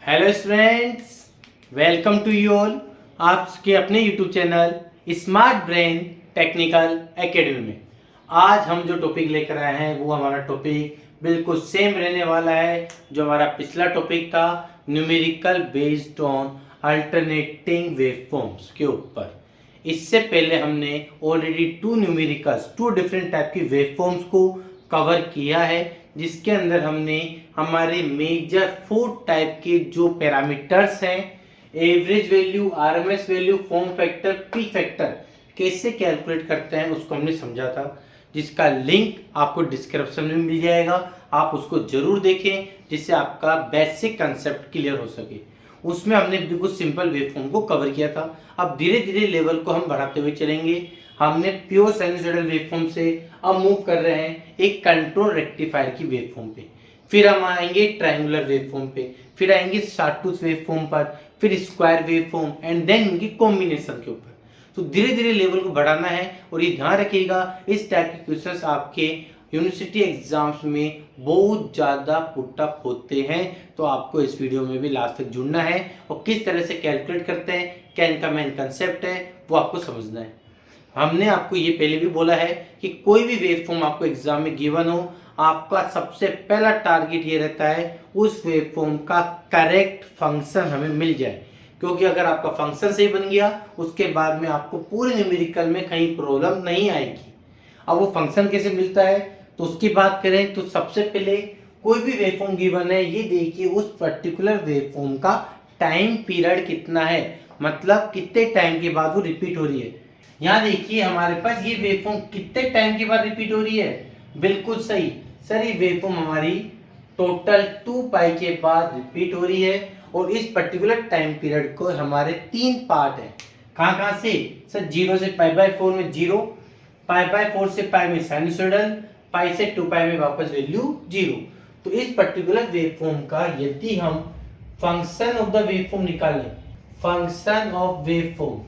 Hello students, welcome to you all आपके अपने YouTube channel smart brain technical academy में। आज हम जो टॉपिक लेकर आए हैं वो हमारा टॉपिक बिल्कुल सेम रहने वाला है जो हमारा पिछला टॉपिक था, numerical based on alternating waveforms के ऊपर। इससे पहले हमने ऑलरेडी टू डिफरेंट टाइप की वेवफॉर्म्स को कवर किया है, जिसके अंदर हमने हमारे मेजर 4 टाइप के जो पैरामीटर्स हैं, average value, RMS value, form factor, P factor कैसे कैलकुलेट करते हैं उसको हमने समझा था, जिसका लिंक आपको डिस्क्रिप्शन में मिल जाएगा। आप उसको जरूर देखें जिससे आपका बेसिक कंसेप्ट क्लियर हो सके। उसमें हमने बिल्कुल सिंपल वेवफॉर्म को कवर किया था। अब धीरे धीरे लेवल को हम बढ़ाते हुए चलेंगे। हमने प्योर साइनसॉइडल वेवफॉर्म से अब मूव कर रहे हैं एक कंट्रोल रेक्टिफायर की वेवफॉर्म पे, फिर हम आएंगे ट्रायंगुलर वेवफॉर्म पे, फिर आएंगे शॉर्टटूथ वेवफॉर्म पर, फिर स्क्वायर वेवफॉर्म एंड देन उनकी कॉम्बिनेशन के ऊपर। तो धीरे धीरे लेवल को बढ़ाना है और ये ध्यान रखिएगा इस टाइप के क्वेश्चंस आपके यूनिवर्सिटी एग्जाम्स में बहुत ज़्यादा पुटअप होते हैं। तो आपको इस वीडियो में भी लास्ट तक जुड़ना है और किस तरह से कैलकुलेट करते हैं, क्या इनका मेन कंसेप्ट है, वो आपको समझना है। हमने आपको ये पहले भी बोला है कि कोई भी वेवफॉर्म आपको एग्जाम में गिवन हो, आपका सबसे पहला टारगेट ये रहता है उस वेवफॉर्म का करेक्ट फंक्शन हमें मिल जाए, क्योंकि अगर आपका फंक्शन सही बन गया उसके बाद में आपको पूरे न्यूमेरिकल में कहीं प्रॉब्लम नहीं आएगी। अब वो फंक्शन कैसे मिलता है तो उसकी बात करें तो सबसे पहले कोई भी वेवफॉर्म गिवन है, ये देखिए उस पर्टिकुलर वेवफॉर्म का टाइम पीरियड कितना है, मतलब कितने टाइम के बाद वो रिपीट हो रही है। यहाँ देखिए हमारे पास ये वेवफॉर्म कितने टाइम के बाद रिपीट हो रही है, बिल्कुल सही सर, ये वेवफॉर्म हमारी टोटल 2 पाई के बाद रिपीट हो रही है। और इस पर्टिकुलर टाइम पीरियड को हमारे 3 पार्ट है। कहाँ कहाँ से सर, 0 से π/4 में 0, π/4 से पाई में साइनसॉइडल, पाई से 2 पाई में वापस वैल्यू 0। तो इस पर्टिकुलर वेवफॉर्म का यदि हम फंक्शन ऑफ द वेवफॉर्म निकालें, फंक्शन ऑफ वेवफॉर्म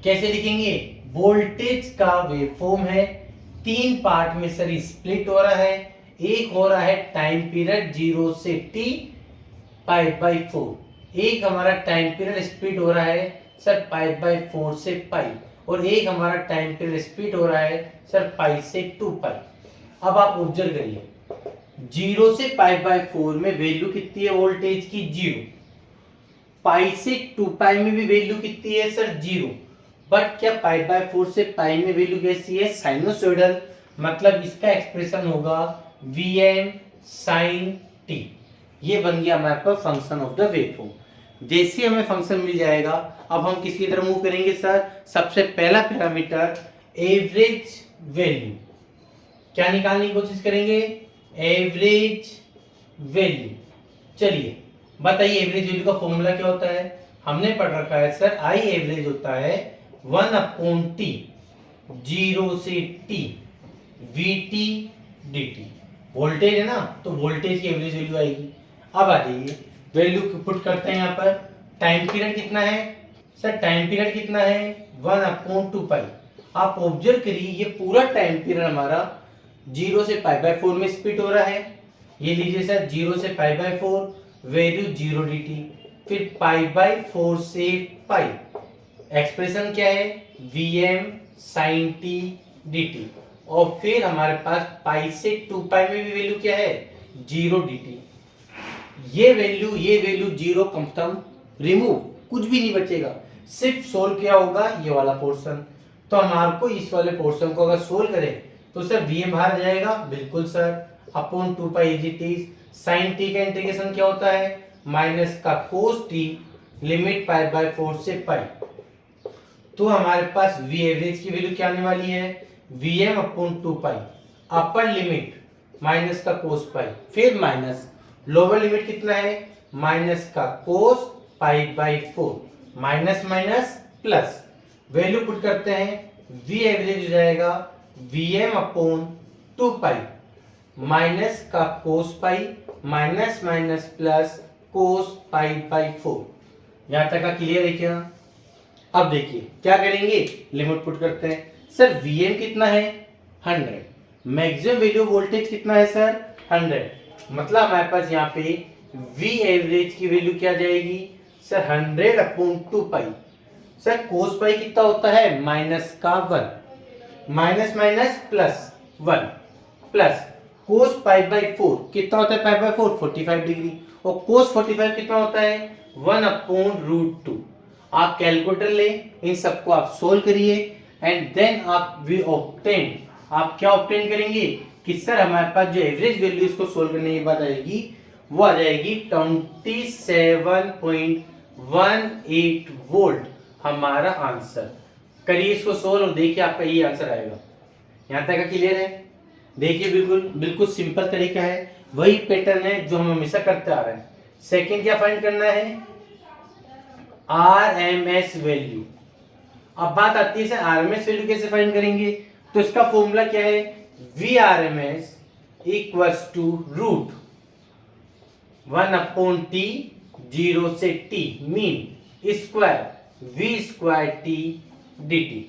कैसे लिखेंगे, वोल्टेज का वेवफॉर्म है, 3 पार्ट में सर स्प्लिट हो रहा है। एक हो रहा है टाइम पीरियड 0 से t π/4, एक हमारा टाइम पीरियड स्प्लिट हो रहा है सर π/4 से पाई, और एक हमारा टाइम पीरियड स्प्लिट हो रहा है सर पाई से 2 पाई। अब आप ऑब्जर्व करिए 0 से π/4 में वैल्यू कितनी है वोल्टेज की, 0। पाई से 2 पाई में भी वैल्यू कितनी है सर, 0। बट क्या π/4 से पाई में वैल्यू कैसी है, साइनोसॉइडल, मतलब इसका एक्सप्रेशन होगा Vm sin t। ये बन गया हमारे पास फंक्शन ऑफ द वेवफॉर्म। जैसे हमें फंक्शन मिल जाएगा अब हम किसकी तरफ मूव करेंगे सर, सबसे पहला पैरामीटर एवरेज वैल्यू, क्या निकालने की कोशिश करेंगे, एवरेज वैल्यू। चलिए बताइए एवरेज वैल्यू का फॉर्मूला क्या होता है, हमने पढ़ रखा है सर, आई एवरेज होता है 1/t, 0 से t vt dt। वोल्टेज है ना, तो वोल्टेज की एवरेज वैल्यू आएगी। अब आ जाइए वैल्यू पुट करते हैं यहाँ पर। टाइम पीरियड कितना है सर, टाइम पीरियड कितना है 1/2 पाई। आप ऑब्जर्व करिए ये पूरा टाइम पीरियड हमारा 0 से π/4 में स्प्लिट हो रहा है। ये लीजिए सर 0 से π/4 वैल्यू 0 dt, फिर π/4 से पाई, एक्सप्रेशन क्या है Vm sin t dt, और फिर हमारे पास पाई से 2 पाई में भी वैल्यू क्या है 0 dt। ये वैल्यू 0 खत्म, रिमूव, कुछ भी नहीं बचेगा, सिर्फ सोल्व क्या होगा ये वाला पोर्शन। तो हमारे को इस वाले पोर्शन को अगर सोल्व करें तो सर Vm बाहर जाएगा, बिल्कुल सर, अपॉन 2 पाई dt। sin t का इंटीग्रेशन क्या होता है, माइनस का cos t, लिमिट π/4 से पाई। तो हमारे पास V एवरेज की वैल्यू क्या आने वाली है, Vm/2 पाई, अपर लिमिट माइनस का cos पाई, फिर माइनस लोअर लिमिट कितना है, माइनस का cos π/4, minus minus plus, value put करते हैं, V एवरेज हो जाएगा Vm/2 पाई माइनस का cos pi, minus minus plus cos π/4। यहां तक का क्लियर है क्या। अब देखिए क्या करेंगे, लिमिट पुट करते हैं, सर Vm कितना है 100, मैक्सिमम वैल्यू वोल्टेज कितना है सर 100, मतलब हमारे पास यहाँ पे वी एवरेज की वैल्यू क्या जाएगी सर 100 अपॉन 2 पाई। सर कोस पाई कितना होता है माइनस का 1, minus minus plus 1 plus cos pi by 4 कितना होता है पाई बाई 4 45 डिग्री, और कोस 45 कितना होता है 1 अपॉन रूट 2। आप कैलकुलेटर ले, इन सबको आप सोल्व करिए एंड देन आप वी ऑब्टेन, आप क्या ऑब्टेन करेंगे कि सर हमारे पास जो एवरेज वैल्यू इसको सोल्व करने के बाद आएगी वो आ जाएगी 27.18 वोल्ट हमारा आंसर। करिए इसको सोल्व और देखिए आपका ये आंसर आएगा। यहां तक का क्लियर है? देखिए बिल्कुल बिल्कुल सिंपल तरीका है, वही पैटर्न है जो हम हमेशा करते आ रहे हैं। सेकंड क्या फाइंड करना है आरएमएस वैल्यू। अब बात आती है सर आरएमएस वैल्यू कैसे फाइंड करेंगे, तो इसका फॉर्मूला क्या है V R M S equals to root 1 upon T 0 से T mean square V square T D T.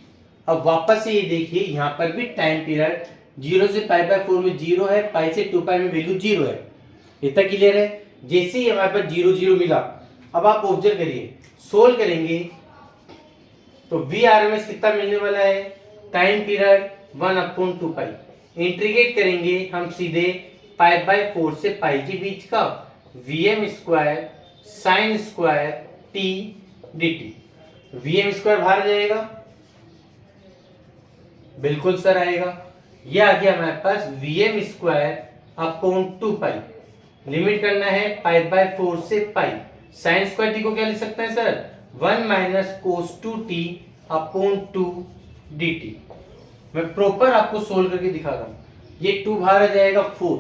अब वापस से ये देखिए यहां पर भी टाइम पीरियड 0 से पाई बाय 4 में 0 है, पाई से 2 पाई में वैल्यू 0 है। इतना क्लियर है? जैसे ही हमारे पास 0 0 मिला, अब आप ऑब्जर्व करिए सोल्व करेंगे तो वी आर एम एस कितना मिलने वाला है टाइम पीरियड 1 अपॉन 2 पाई। इंटीग्रेट करेंगे हम सीधे पाई बाय 4 से पाई के बीच का V M square sine square T D T. V M square बाहर आ जाएगा, बिल्कुल सर आएगा। ये आ गया हमारे पास we M square upon 2 pi. Limit करना है पाई बाय 4 से पाई। साइन स्क्वायर टी को क्या लिख सकते हैं sir 1 minus cos 2 T upon 2 D T. मैं प्रॉपर आपको सोल्व करके दिखा रहा हूं। ये 2 बाहर आ जाएगा 4,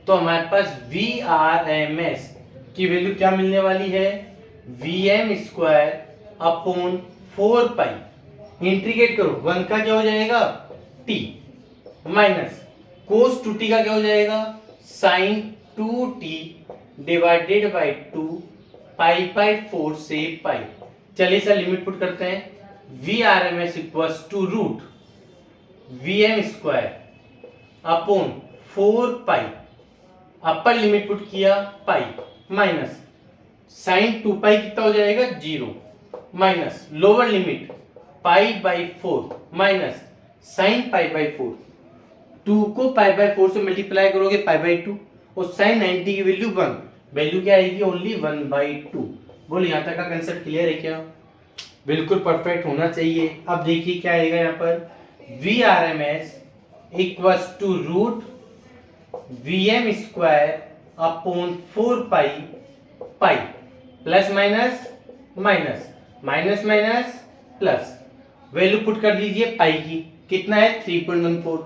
तो हमारे पास वी आर एम एस की वैल्यू क्या मिलने वाली है we M square upon 4 pi. Integrate करो 1 का क्या हो जाएगा टी माइनस कोस 2t का क्या हो जाएगा sine 2t divided by 2 pi by 4 से पाई। चलिए सर लिमिट पुट करते हैं V R M S equals to root V M square upon 4 pi, upper limit put किया पाई माइनस साइन 2 पाई कितना हो जाएगा 0 minus lower limit pi by 4 minus sine pi by 4। 2 को पाई by 4 से multiply करोगे pi by 2 और sign 90 की value 1, value क्या आएगी ओनली 1/2। बोल यहाँ तक का कंसेप्ट क्लियर है क्या? बिल्कुल परफेक्ट होना चाहिए। अब देखिए क्या आएगा यहाँ पर V R M S equals to root V M square upon 4 pi pi plus minus minus minus minus plus value put कर दीजिए पाई की कितना है 3.14।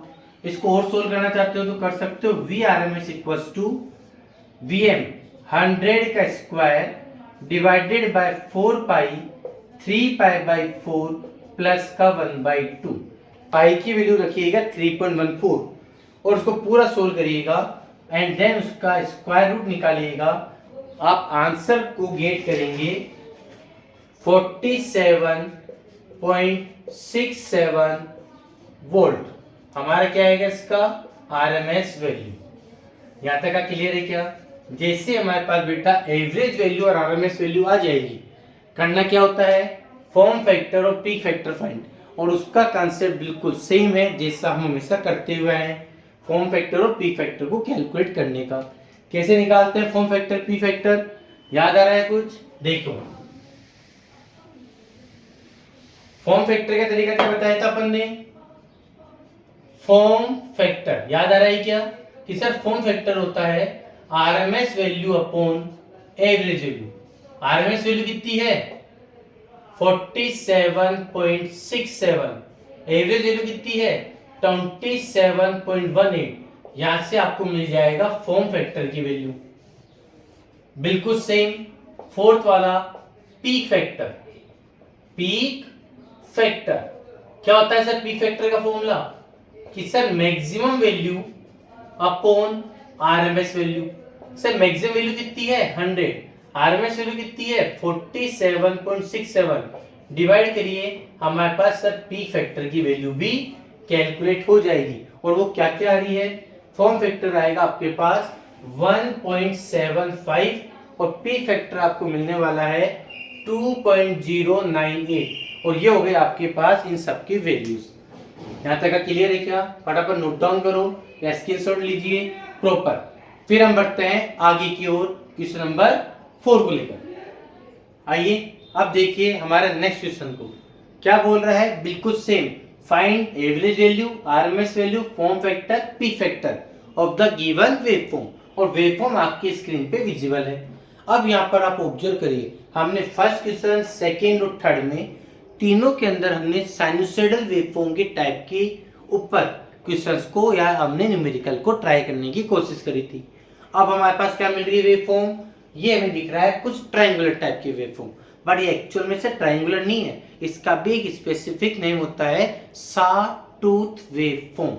इसको और सोल्व करना चाहते हो तो कर सकते हो V R M S equals to V M 100 का square divided by 4 pi 3 pi by 4 plus का 1/2। पाई की वैल्यू रखिएगा 3.14 और उसको पूरा सोल्व करिएगा एंड देन उसका स्क्वायर रूट निकालिएगा। आप आंसर को गेट करेंगे 47.67 वोल्ट। हमारा क्या आएगा इसका आरएमएस वैल्यू। यहां तक का क्लियर है क्या? जैसे हमारे पास बेटा एवरेज वैल्यू और आरएमएस वैल्यू आ जाएगी, करना क्या होता है फॉर्म फैक्टर और पीक फैक्टर फाइंड, और उसका कांसेप्ट बिल्कुल सेम है जैसा हम हमेशा करते हुए हैं फॉर्म फैक्टर और पीक फैक्टर को कैलकुलेट करने का। कैसे निकालते हैं फॉर्म फैक्टर पी फैक्टर, याद आ रहा है कुछ? देखो फॉर्म फैक्टर का तरीका क्या बताया था अपन ने, फॉर्म फैक्टर याद आ रहा है क्या कि सर फॉर्म फैक्टर होता है RMS value upon average value. RMS value कितनी है 47.67, एवरेज वैल्यू कितनी है 27.18। यहां से आपको मिल जाएगा फॉर्म फैक्टर की वैल्यू। बिल्कुल सेम फोर्थ वाला पीक फैक्टर। पीक फैक्टर क्या होता है सर पीक फैक्टर का फॉर्मूला कि sir maximum value upon RMS value. Sir maximum value कितनी है 100, आरएमएस वैल्यू कितनी है 47.67, डिवाइड करिए हमारे पास सर पीक फैक्टर की वैल्यू भी कैलकुलेट हो जाएगी। और वो क्या क्या आ रही है, फॉर्म फैक्टर आएगा आपके पास 1.75 और पी फैक्टर आपको मिलने वाला है 2.098 और ये हो गए आपके पास इन सब की वैल्यूज। यहाँ तक का क्लियर है क्या? फटाफट नोट डाउन करो या स्क्रीनशॉट लीजिए प्रॉपर। फिर हम बढ़ते हैं आगे की ओर क्वेश्चन नंबर 4 को लेकर। आइए अब देखिए हमारे नेक्स्ट क्वेश्चन को क्या बोल रहा है, बिल्कुल same. Find average value, RMS value, form factor, P factor of the given waveform. और वेवफॉर्म आपकी स्क्रीन पे विजिबल है। अब यहाँ पर आप ऑब्जर्व करिए, हमने फर्स्ट क्वेश्चन, सेकेंड और थर्ड में तीनों के अंदर हमने साइनोसॉइडल वेवफॉर्म के टाइप के ऊपर क्वेश्चंस को या हमने न्यूमेरिकल को ट्राई करने की कोशिश करी थी। अब हमारे पास क्या मिल रही है वेवफॉर्म, ये हमें दिख रहा है कुछ ट्रायंगुलर टाइप की वेवफॉर्म, बट ये एक्चुअल में से ट्रायंगुलर नहीं है, इसका भी एक स्पेसिफिक नेम होता है सॉटूथ वेवफॉर्म।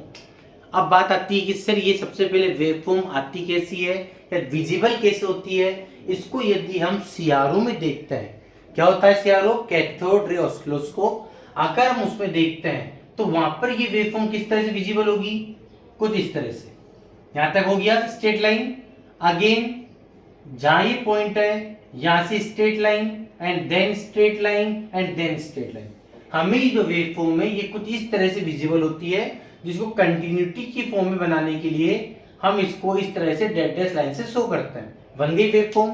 अब बात आती है कि सर ये सबसे पहले वेवफॉर्म आती कैसी है या विजिबल कैसे होती है। इसको यदि हम सीआरओ में देखते हैं, क्या होता है सीआरओ, कैथोड रे ऑसिलोस्कोप, अगर हम उसमें देखते हैं तो वहां पर ये वेवफॉर्म किस तरह से विजिबल होगी, कुछ इस तरह से। यहां तक हो गया स्ट्रेट लाइन, अगेन जहां ये पॉइंट है यहां से straight line and then straight line and then straight line. हमें जो वेवफॉर्म है ये कुछ इस तरह से विजिबल होती है, जिसको कंटिन्यूटी की फॉर्म में बनाने के लिए हम इसको इस तरह से डेड डैश लाइन से शो करते हैं। बन गई वेवफॉर्म।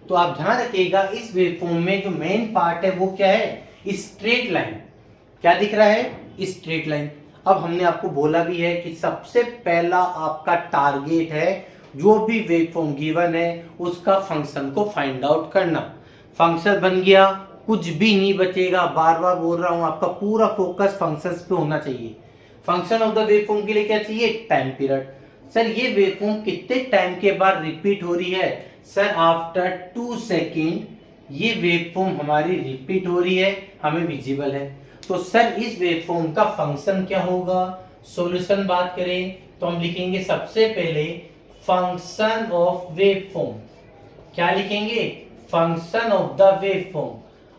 तो आप ध्यान रखिएगा इस वेवफॉर्म में जो मेन पार्ट है वो क्या है, स्ट्रेट लाइन। क्या दिख रहा है, स्ट्रेट लाइन। अब हमने आपको बोला भी है कि सबसे पहला आपका टारगेट है जो भी वेवफॉर्म गिवन है उसका फंक्शन को फाइंड आउट करना। फंक्शन बन गया, कुछ भी नहीं बचेगा। बार बार बोल रहा हूं, आपका पूरा फोकस फंक्शंस पे होना चाहिए। फंक्शन ऑफ द वेवफॉर्म के लिए क्या चाहिए, टाइम पीरियड। सर ये वेवफॉर्म कितने टाइम के बाद रिपीट हो रही है, सर आफ्टर 2 सेकेंड ये वेवफॉर्म हमारी रिपीट हो रही है, हमें विजिबल है। तो सर इस वेवफॉर्म का फंक्शन क्या होगा, सॉल्यूशन बात करें तो हम लिखेंगे सबसे पहले फंक्शन ऑफ वेवफॉर्म। क्या लिखेंगे, फंक्शन ऑफ द वेवफॉर्म।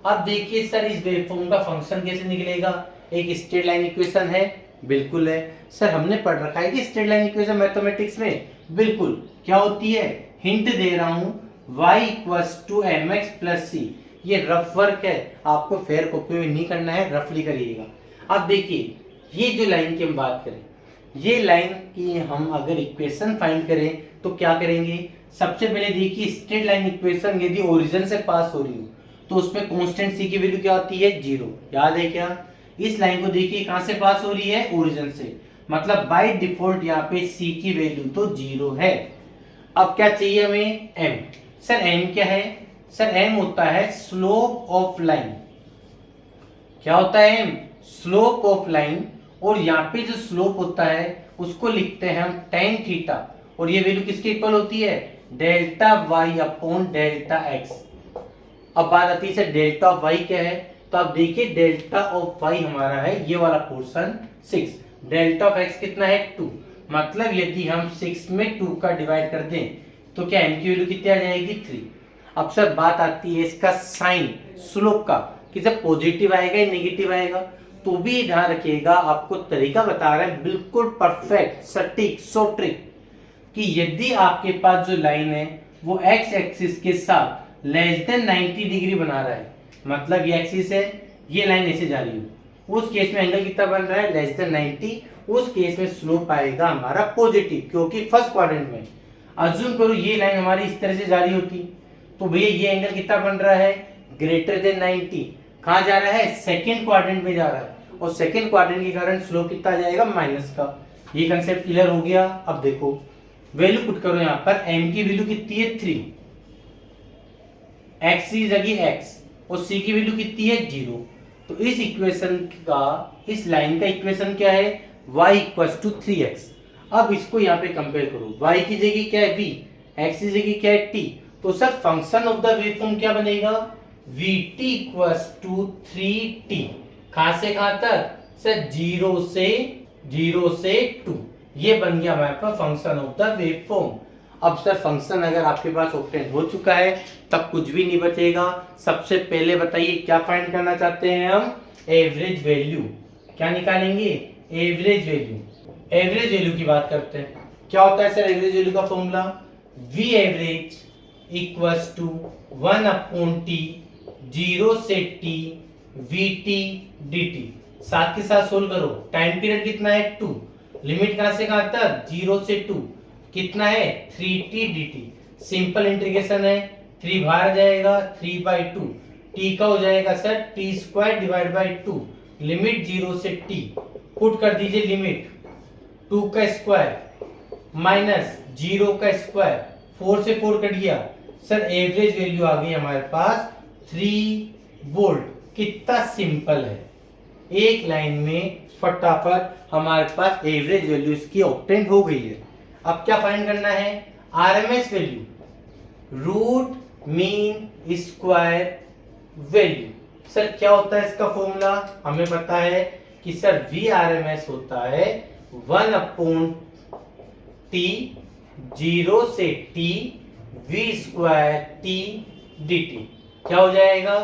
अब देखिए सर इस वेवफॉर्म का फंक्शन कैसे निकलेगा, एक स्ट्रेट लाइन इक्वेशन है, बिल्कुल है। सर हमने पढ़ रखा है कि स्ट्रेट लाइन इक्वेशन मैथमेटिक्स में, बिल्कुल। क्या होती है, हिंट दे रहा हूं, y = mx + c। ये रफ वर्क है, आपको फेयर कॉपी में नहीं करना है, रफली करिएगा। अब देखिए ये जो लाइन की हम बात करें, ये लाइन की हम अगर इक्वेशन फाइंड करें तो क्या करेंगे, सबसे पहले देखिए स्ट्रेट लाइन इक्वेशन यदि ओरिजिन से पास हो रही हो तो उसमें कांस्टेंट c की वैल्यू क्या होती है, 0। याद है क्या? इस लाइन को देखिए कहां से पास हो रही है, ओरिजिन से, मतलब बाय डिफॉल्ट यहाँ पे c की वैल्यू तो 0 है। अब क्या चाहिए हमें, m। सर m क्या है, सर m होता है स्लोप ऑफ लाइन। क्या होता है m, स्लोप ऑफ लाइन। और यहाँ पे जो स्लोप होता है उसको लिखते हैं हम tan थीटा, और ये वैल्यू किसके इक्वल होती है, डेल्टा y/डेल्टा x। अब बात आती है सर डेल्टा ऑफ y क्या है, तो आप देखिए डेल्टा ऑफ y हमारा है ये वाला पोर्शन 6, डेल्टा ऑफ x कितना है 2। मतलब यदि हम 6 में 2 का डिवाइड कर दें तो क्या m की वैल्यू कितनी आ जाएगी, 3। अब सर बात आती है इसका साइन स्लोप का, कि जब पॉजिटिव आएगा या नेगेटिव आएगा। तो भी ध्यान रखिएगा, आपको तरीका बता रहे हैं बिल्कुल परफेक्ट सटीक सॉट्रिक, कि यदि आपके पास जो लाइन है वो x एक्सिस के साथ लेस देन 90 डिग्री बना रहा है, मतलब ये एक्सिस है, ये लाइन ऐसे जा रही हो, उस केस में एंगल कितना बन रहा है, लेस देन 90। उस केस में स्लोप आएगा हमारा पॉजिटिव, क्योंकि फर्स्ट क्वाड्रेंट में। अज्यूम करो ये लाइन हमारी इस तरह से जा रही होती तो भैया ये एंगल कितना बन रहा है, ग्रेटर देन 90। कहां जा रहा है, सेकेंड क्वाड्रेंट में जा रहा है, और सेकेंड क्वाड्रेंट के कारण स्लोप कितना जाएगा, माइनस का। ये कंसेप्ट क्लियर हो गया। अब देखो वैल्यू पुट करो, यहाँ पर m की वैल्यू कितनी है 3, x की जगह x, और c की वैल्यू कितनी है 0। तो इस इक्वेशन का, इस लाइन का इक्वेशन क्या है, y = 3x। अब इसको यहाँ पे कंपेयर करो, y की जगह क्या है v, x की जगह क्या है t। तो sir function of the waveform क्या बनेगा, vt = 3t। कहां से कहां तक, सर 0 से 2। ये बन गया हमारे पास फंक्शन ऑफ द वेवफॉर्म। अब सर फंक्शन अगर आपके पास ऑब्टेन हो चुका है तब कुछ भी नहीं बचेगा। सबसे पहले बताइए क्या फाइंड करना चाहते हैं हम, एवरेज वैल्यू। क्या निकालेंगे, एवरेज वैल्यू। एवरेज वैल्यू की बात करते हैं, क्या होता है सर एवरेज वैल्यू का formula, V average equals to 1/t 0 से t vt dt। साथ के साथ सोल्व करो। टाइम पीरियड कितना है 2, लिमिट कहां से कहां तक 0 से 2, कितना है 3t dt। सिंपल इंटीग्रेशन है, 3 बाहर जाएगा 3/2, t का हो जाएगा sir t² divide by 2, limit 0 से t। पुट कर दीजिए लिमिट 2 का स्क्वायर माइनस 0 का स्क्वायर, 4 से 4 कट गया सर, एवरेज वैल्यू आ गई हमारे पास 3 वोल्ट। कितना सिंपल है, एक लाइन में फटाफट हमारे पास एवरेज वैल्यू इसकी ऑब्टेन हो गई है। अब क्या फाइंड करना है, RMS value, root mean square value. Sir क्या होता है इसका फॉर्मूला, हमें पता है कि सर वी आरएमएस होता है 1/t 0 से t v² t dt। क्या हो जाएगा,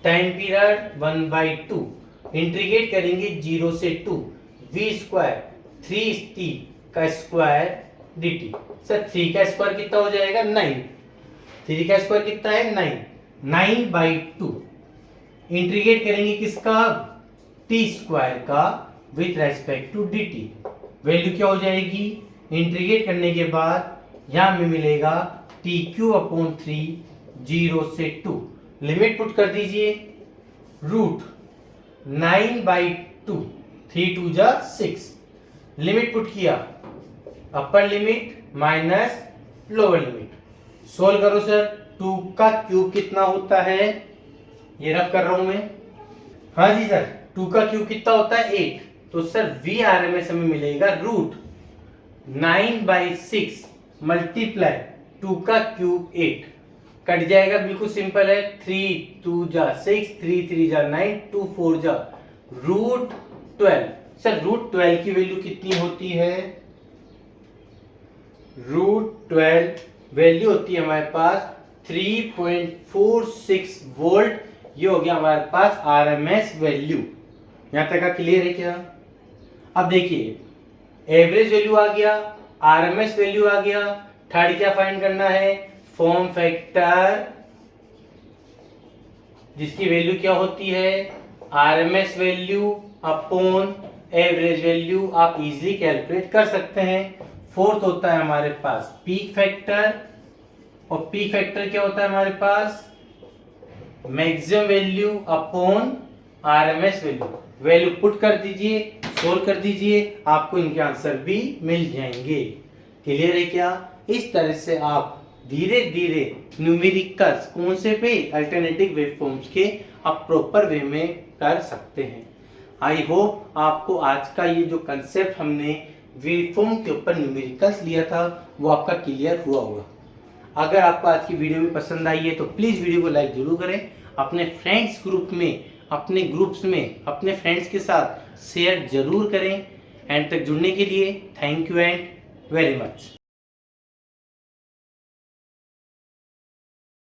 टाइम पीरियड 1/2, इंटीग्रेट करेंगे 0 से 2, v² 3t का स्क्वायर dt। सर 3 का स्क्वायर कितना हो जाएगा 9, 3 का स्क्वायर कितना है 9/2, इंटीग्रेट करेंगे किसका t² का विथ रेस्पेक्ट टू dt। वैल्यू क्या हो जाएगी, इंटीग्रेट करने के बाद यहां में मिलेगा t³ 0 से 2, लिमिट पुट कर दीजिए रूट 9/2, 3 2 जा 6, लिमिट पुट किया, upper limit minus lower limit, solve करो सर। 2 का क्यूब कितना होता है, ये रफ कर रहा हूं मैं, हाँ जी सर 2 का क्यूब कितना होता है 8, तो सर वी आरएमएस हमें मिलेगा रूट 9/6 मल्टीप्लाई 2 का क्यूब 8, कट जाएगा, बिल्कुल सिंपल है, 3 2 जा 6, 3 3 जा 9, 2 4 जा रूट 12। सर रूट 12 की वैल्यू कितनी होती है, रूट 12 वैल्यू होती है हमारे पास 3.46 वोल्ट। ये हो गया हमारे पास आरएमएस वैल्यू। यहां तक का क्लियर है क्या। अब देखिए एवरेज वैल्यू आ गया, आरएमएस वैल्यू आ गया, थर्ड क्या फाइंड करना है, फॉर्म फैक्टर, जिसकी वैल्यू क्या होती है RMS value upon average value. आप इजीली कैलकुलेट कर सकते हैं। फोर्थ होता है हमारे पास पीक फैक्टर, और पीक फैक्टर क्या होता है हमारे पास maximum value upon RMS value. Value put कर दीजिए, सोल्व कर दीजिए, आपको इनके आंसर भी मिल जाएंगे। क्लियर है क्या। इस तरह से आप धीरे धीरे न्यूमेरिकल्स कौन से पे अल्टरनेटिव वेवफॉर्म्स के आप प्रॉपर वे में कर सकते हैं। आई होप आपको आज का ये जो कंसेप्ट हमने वेवफॉर्म के ऊपर न्यूमेरिकल्स लिया था वो आपका क्लियर हुआ होगा। अगर आपको आज की वीडियो भी पसंद आई है तो प्लीज़ वीडियो को लाइक जरूर करें, अपने फ्रेंड्स ग्रुप में, अपने ग्रुप्स में, अपने फ्रेंड्स के साथ शेयर जरूर करें। एंड तक जुड़ने के लिए thank you and very much.